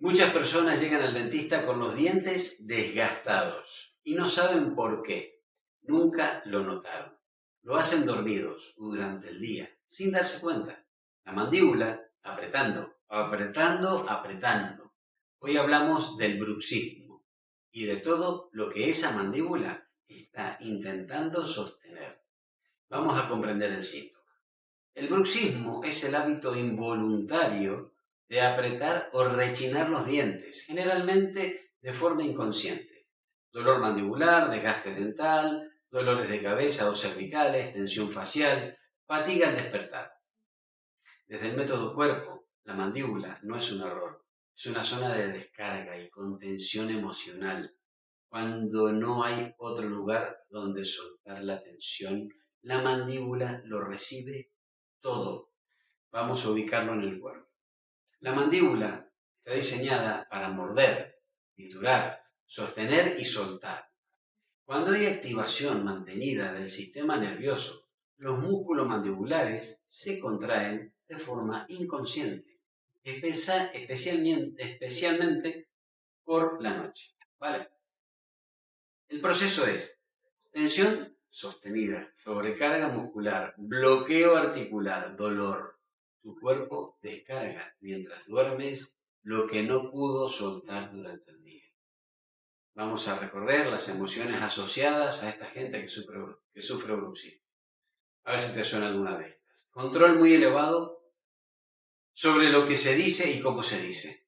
Muchas personas llegan al dentista con los dientes desgastados y no saben por qué. Nunca lo notaron. Lo hacen dormidos durante el día, sin darse cuenta. La mandíbula apretando, apretando, apretando. Hoy hablamos del bruxismo y de todo lo que esa mandíbula está intentando sostener. Vamos a comprender el síntoma. El bruxismo es el hábito involuntario de apretar o rechinar los dientes, generalmente de forma inconsciente. Dolor mandibular, desgaste dental, dolores de cabeza o cervicales, tensión facial, fatiga al despertar. Desde el método cuerpo, la mandíbula no es un error, es una zona de descarga y contención emocional. Cuando no hay otro lugar donde soltar la tensión, la mandíbula lo recibe todo. Vamos a ubicarlo en el cuerpo. La mandíbula está diseñada para morder, triturar, sostener y soltar. Cuando hay activación mantenida del sistema nervioso, los músculos mandibulares se contraen de forma inconsciente, especialmente por la noche. ¿Vale? El proceso es tensión sostenida, sobrecarga muscular, bloqueo articular, dolor. Tu cuerpo descarga mientras duermes lo que no pudo soltar durante el día. Vamos a recorrer las emociones asociadas a esta gente que sufre bruxismo. A ver si te suena alguna de estas. Control muy elevado sobre lo que se dice y cómo se dice.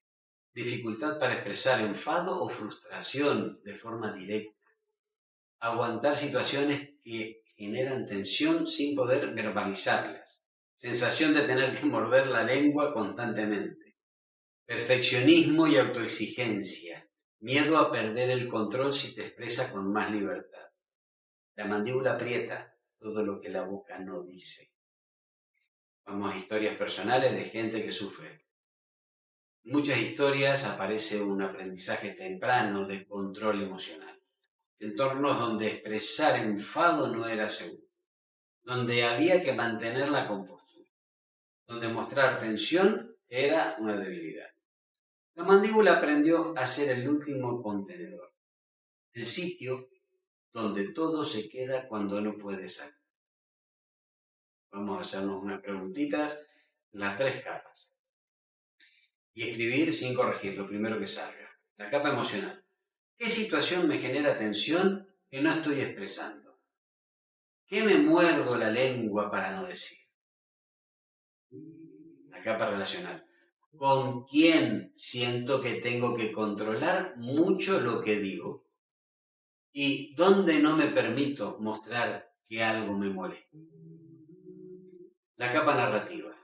Dificultad para expresar enfado o frustración de forma directa. Aguantar situaciones que generan tensión sin poder verbalizarlas. Sensación de tener que morder la lengua constantemente. Perfeccionismo y autoexigencia. Miedo a perder el control si te expresa con más libertad. La mandíbula aprieta todo lo que la boca no dice. Vamos a historias personales de gente que sufre. En muchas historias aparece un aprendizaje temprano de control emocional. Entornos donde expresar enfado no era seguro, donde había que mantener la compostura, donde mostrar tensión era una debilidad. La mandíbula aprendió a ser el último contenedor, el sitio donde todo se queda cuando no puede salir. Vamos a hacernos unas preguntitas, las 3 capas, y escribir sin corregir, lo primero que salga. La capa emocional. ¿Qué situación me genera tensión que no estoy expresando? ¿Qué me muerdo la lengua para no decir? La capa relacional. ¿Con quién siento que tengo que controlar mucho lo que digo? ¿Y dónde no me permito mostrar que algo me molesta? La capa narrativa.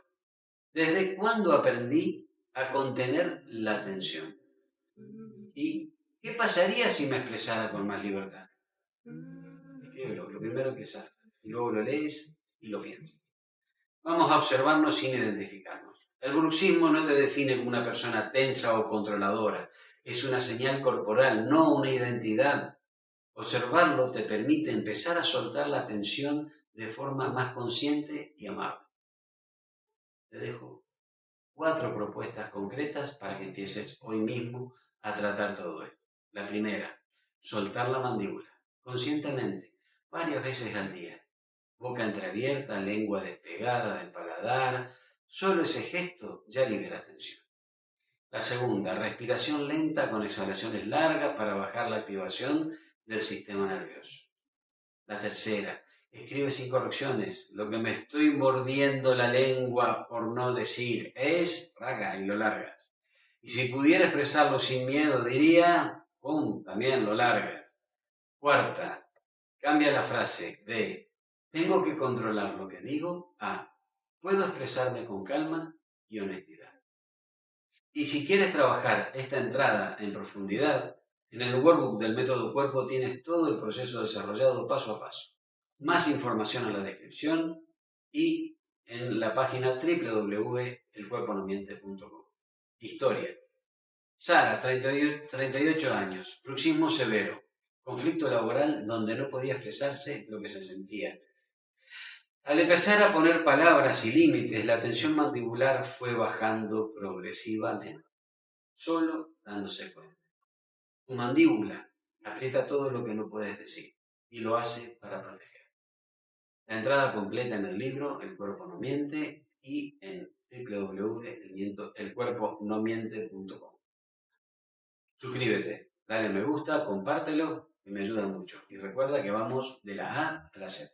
¿Desde cuándo aprendí a contener la tensión? ¿Y qué pasaría si me expresara con más libertad? Escríbelo, lo primero que sale. Y luego lo lees y lo piensas. Vamos a observarnos sin identificarnos. El bruxismo no te define como una persona tensa o controladora. Es una señal corporal, no una identidad. Observarlo te permite empezar a soltar la tensión de forma más consciente y amable. Te dejo 4 propuestas concretas para que empieces hoy mismo a tratar todo esto. La primera, soltar la mandíbula, conscientemente, varias veces al día. Boca entreabierta, lengua despegada del paladar. Solo ese gesto ya libera tensión. La segunda, respiración lenta con exhalaciones largas para bajar la activación del sistema nervioso. La tercera, escribe sin correcciones. Lo que me estoy mordiendo la lengua por no decir es, raga, y lo largas. Y si pudiera expresarlo sin miedo, diría, ¡pum!, también lo largas. Cuarta, cambia la frase de tengo que controlar lo que digo a puedo expresarme con calma y honestidad. Y si quieres trabajar esta entrada en profundidad, en el workbook del método cuerpo tienes todo el proceso desarrollado paso a paso. Más información en la descripción y en la página www.elcuerponomiente.com. Historia. Sara, 38 años, bruxismo severo, conflicto laboral donde no podía expresarse lo que se sentía. Al empezar a poner palabras y límites, la tensión mandibular fue bajando progresivamente. solo dándose cuenta. Tu mandíbula aprieta todo lo que no puedes decir y lo hace para proteger. La entrada completa en el libro El cuerpo no miente y en www.elcuerponomiente.com. Suscríbete, dale me gusta, compártelo, que me ayuda mucho. Y recuerda que vamos de la A a la Z.